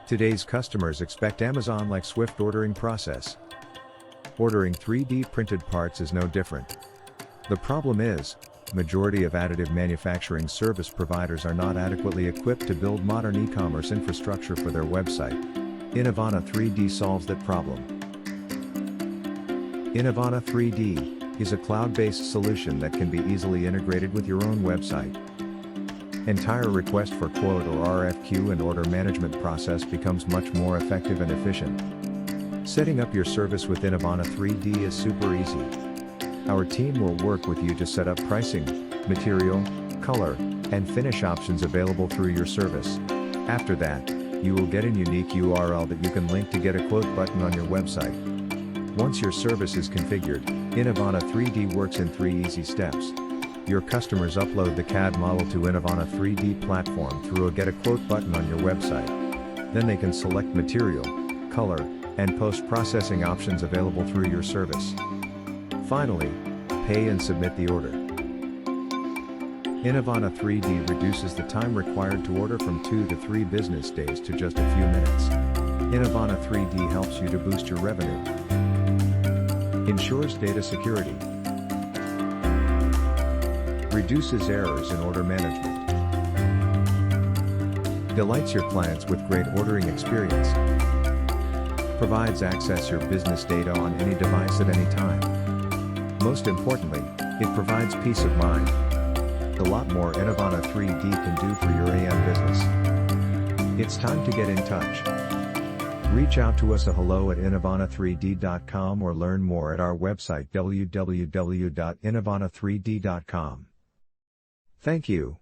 Today's customers expect Amazon-like swift ordering process. Ordering 3D printed parts is no different. The problem is, majority of additive manufacturing service providers are not adequately equipped to build modern e-commerce infrastructure for their website. Innovana3D solves that problem. Innovana3D is a cloud-based solution that can be easily integrated with your own website. Entire request for quote or RFQ and order management process becomes much more effective and efficient. Setting up your service with Innovana3D is super easy. Our team will work with you to set up pricing, material, color, and finish options available through your service. After that, you will get a unique URL that you can link to get a quote button on your website. Once your service is configured, Innovana3D works in 3 easy steps. Your customers upload the CAD model to Innovana3D platform through a Get a Quote button on your website. Then they can select material, color, and post-processing options available through your service. Finally, pay and submit the order. Innovana3D reduces the time required to order from 2 to 3 business days to just a few minutes. Innovana3D helps you to boost your revenue. Ensures data security. Reduces errors in order management. Delights your clients with great ordering experience. Provides access your business data on any device at any time. Most importantly, it provides peace of mind. A lot more Innovana3D can do for your AM business. It's time to get in touch. Reach out to us at hello@innovana3d.com or learn more at our website www.innovana3d.com. Thank you.